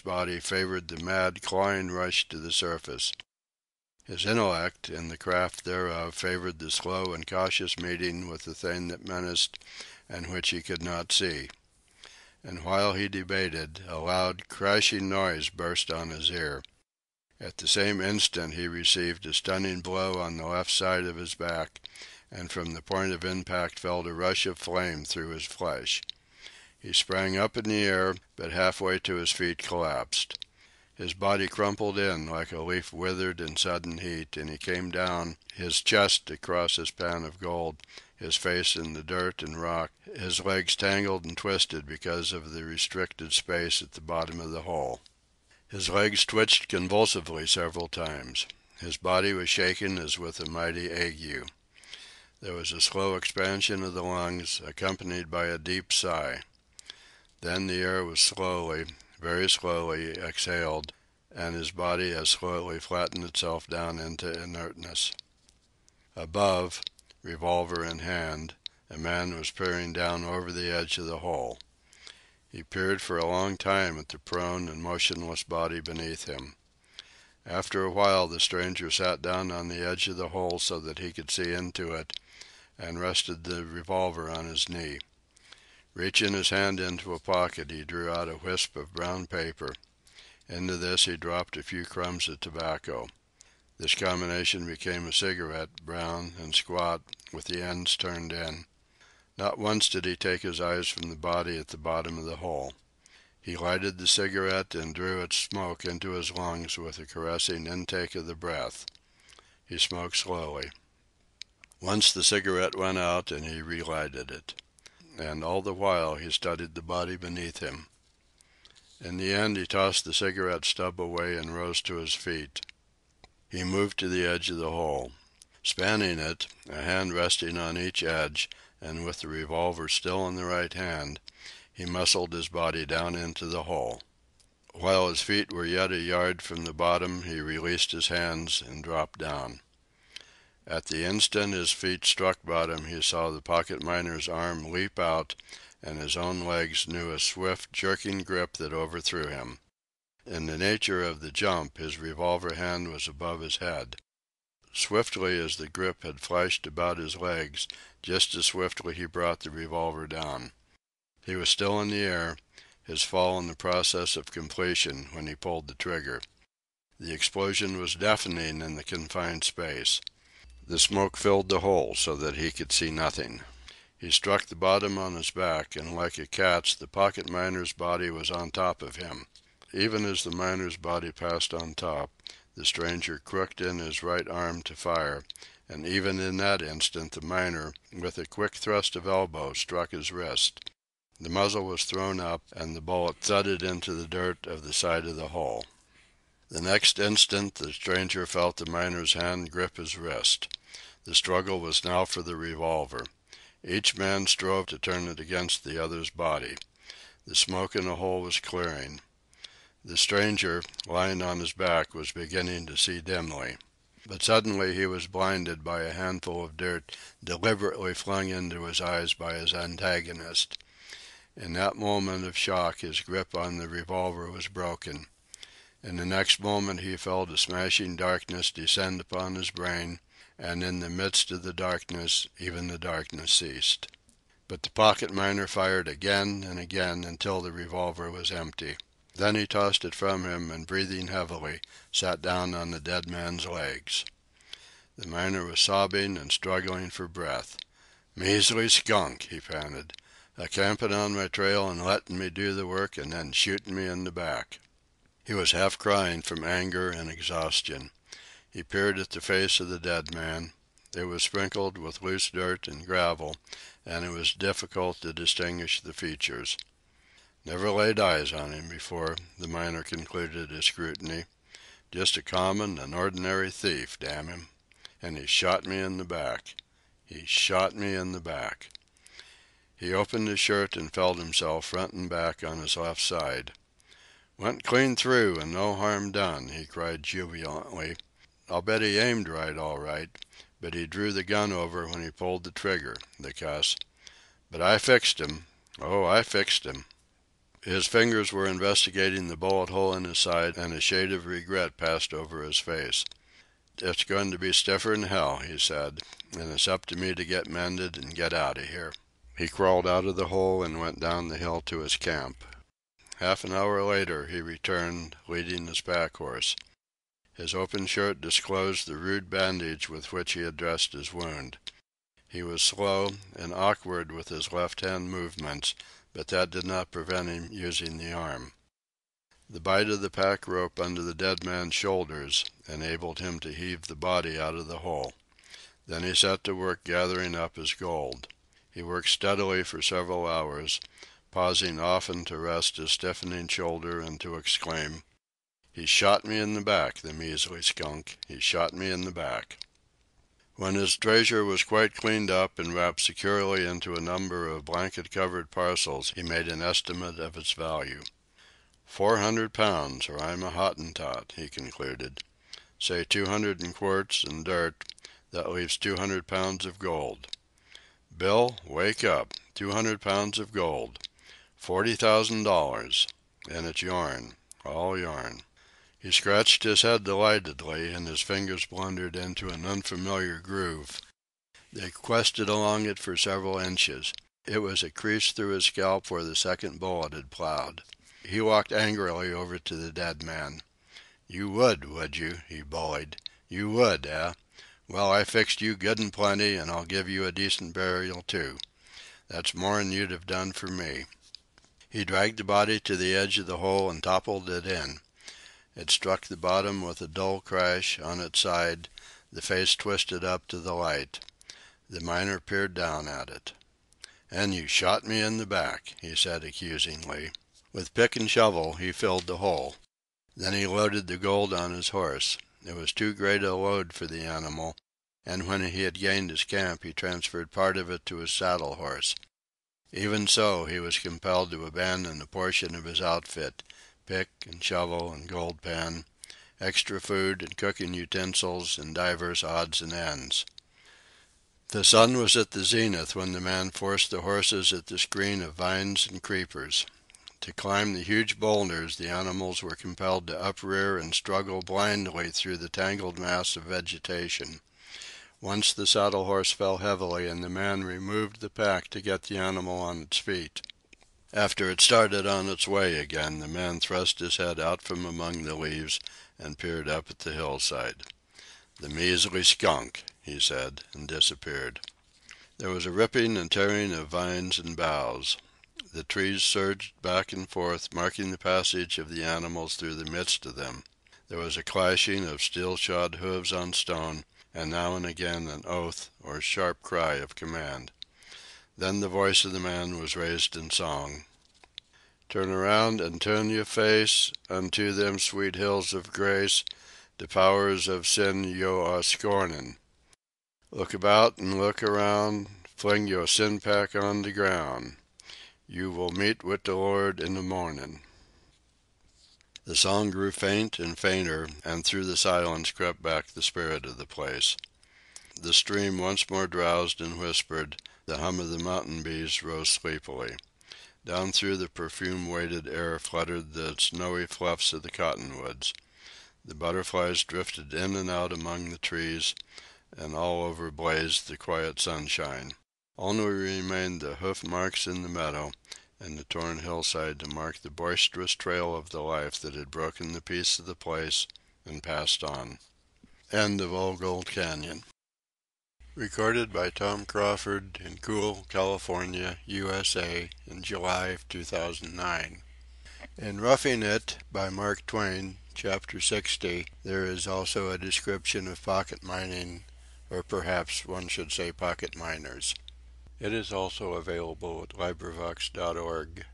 body favored the mad, clawing rush to the surface. His intellect, in the craft thereof, favored the slow and cautious meeting with the thing that menaced and which he could not see. And while he debated, a loud, crashing noise burst on his ear. At the same instant he received a stunning blow on the left side of his back, and from the point of impact felt a rush of flame through his flesh. He sprang up in the air, but halfway to his feet collapsed. His body crumpled in like a leaf withered in sudden heat, and he came down, his chest across his pan of gold, his face in the dirt and rock, his legs tangled and twisted because of the restricted space at the bottom of the hole. His legs twitched convulsively several times. His body was shaken as with a mighty ague. There was a slow expansion of the lungs, accompanied by a deep sigh. Then the air was slowly, very slowly, exhaled, and his body as slowly flattened itself down into inertness. Above, revolver in hand, a man was peering down over the edge of the hole. He peered for a long time at the prone and motionless body beneath him. After a while the stranger sat down on the edge of the hole so that he could see into it, and rested the revolver on his knee. Reaching his hand into a pocket, he drew out a wisp of brown paper. Into this he dropped a few crumbs of tobacco. This combination became a cigarette, brown and squat, with the ends turned in. Not once did he take his eyes from the body at the bottom of the hole. He lighted the cigarette and drew its smoke into his lungs with a caressing intake of the breath. He smoked slowly. Once the cigarette went out and he relighted it. And all the while he studied the body beneath him. In the end he tossed the cigarette stub away and rose to his feet. He moved to the edge of the hole. Spanning it, a hand resting on each edge, and with the revolver still in the right hand, he muscled his body down into the hole. While his feet were yet a yard from the bottom, he released his hands and dropped down. At the instant his feet struck bottom, he saw the pocket miner's arm leap out, and his own legs knew a swift, jerking grip that overthrew him. In the nature of the jump, his revolver hand was above his head. Swiftly as the grip had flashed about his legs, just as swiftly he brought the revolver down. He was still in the air, his fall in the process of completion, when he pulled the trigger. The explosion was deafening in the confined space. The smoke filled the hole so that he could see nothing. He struck the bottom on his back, and like a cat's, the pocket miner's body was on top of him. Even as the miner's body passed on top, the stranger crooked in his right arm to fire, and even in that instant the miner, with a quick thrust of elbow, struck his wrist. The muzzle was thrown up, and the bullet thudded into the dirt of the side of the hole. The next instant the stranger felt the miner's hand grip his wrist. The struggle was now for the revolver. Each man strove to turn it against the other's body. The smoke in the hole was clearing. The stranger, lying on his back, was beginning to see dimly. But suddenly he was blinded by a handful of dirt deliberately flung into his eyes by his antagonist. In that moment of shock his grip on the revolver was broken. In the next moment he felt a smashing darkness descend upon his brain, and in the midst of the darkness even the darkness ceased. But the pocket miner fired again and again until the revolver was empty. Then he tossed it from him and, breathing heavily, sat down on the dead man's legs. The miner was sobbing and struggling for breath. "Measly skunk!" he panted. "A campin' on my trail and lettin' me do the work and then shootin' me in the back." He was half crying from anger and exhaustion. He peered at the face of the dead man. It was sprinkled with loose dirt and gravel, and it was difficult to distinguish the features. "Never laid eyes on him before," the miner concluded his scrutiny. "Just a common and ordinary thief, damn him. And he shot me in the back. He shot me in the back." He opened his shirt and felt himself front and back on his left side. "Went clean through and no harm done," he cried jubilantly. "I'll bet he aimed right all right, but he drew the gun over when he pulled the trigger, the cuss. But I fixed him. Oh, I fixed him." His fingers were investigating the bullet hole in his side, and a shade of regret passed over his face. "It's going to be stiffer'n hell," he said, "and it's up to me to get mended and get out of here." He crawled out of the hole and went down the hill to his camp. Half an hour later he returned, leading his pack horse. His open shirt disclosed the rude bandage with which he had dressed his wound. He was slow and awkward with his left-hand movements, but that did not prevent him using the arm. The bite of the pack rope under the dead man's shoulders enabled him to heave the body out of the hole. Then he set to work gathering up his gold. He worked steadily for several hours, pausing often to rest his stiffening shoulder and to exclaim, "He shot me in the back, the measly skunk. He shot me in the back." When his treasure was quite cleaned up and wrapped securely into a number of blanket-covered parcels, he made an estimate of its value. "£400, or I'm a Hottentot," he concluded. "Say 200 in quartz and dirt, that leaves 200 pounds of gold. Bill, wake up. 200 pounds of gold. $40,000. And it's yarn. All yarn." He scratched his head delightedly, and his fingers blundered into an unfamiliar groove. They quested along it for several inches. It was a crease through his scalp where the second bullet had plowed. He walked angrily over to the dead man. "You would you?" he bullied. "You would, eh? Well, I fixed you good and plenty, and I'll give you a decent burial, too. That's more'n you'd have done for me." He dragged the body to the edge of the hole and toppled it in. It struck the bottom with a dull crash on its side, the face twisted up to the light. The miner peered down at it. "And you shot me in the back," he said accusingly. With pick and shovel he filled the hole. Then he loaded the gold on his horse. It was too great a load for the animal, and when he had gained his camp he transferred part of it to his saddle horse. Even so, he was compelled to abandon a portion of his outfit, pick and shovel and gold pan, extra food and cooking utensils and divers odds and ends. The sun was at the zenith when the man forced the horses at the screen of vines and creepers. To climb the huge boulders the animals were compelled to uprear and struggle blindly through the tangled mass of vegetation. Once the saddle horse fell heavily and the man removed the pack to get the animal on its feet. After it started on its way again, the man thrust his head out from among the leaves and peered up at the hillside. "The measly skunk," he said, and disappeared. There was a ripping and tearing of vines and boughs. The trees surged back and forth, marking the passage of the animals through the midst of them. There was a clashing of steel-shod hooves on stone, and now and again an oath or sharp cry of command. Then the voice of the man was raised in song. "Turn around and turn your face unto them sweet hills of grace, the powers of sin yo are scornin'. Look about and look around, fling your sin pack on the ground. You will meet with the Lord in the mornin'." The song grew faint and fainter, and through the silence crept back the spirit of the place. The stream once more drowsed and whispered, the hum of the mountain bees rose sleepily. Down through the perfume-weighted air fluttered the snowy fluffs of the cottonwoods. The butterflies drifted in and out among the trees, and all over blazed the quiet sunshine. Only remained the hoof marks in the meadow, and the torn hillside to mark the boisterous trail of the life that had broken the peace of the place and passed on. End of Old Gold Canyon. Recorded by Tom Crawford in Cool, California, USA, in July of 2009. In Roughing It, by Mark Twain, Chapter 60, there is also a description of pocket mining, or perhaps one should say pocket miners. It is also available at LibriVox.org.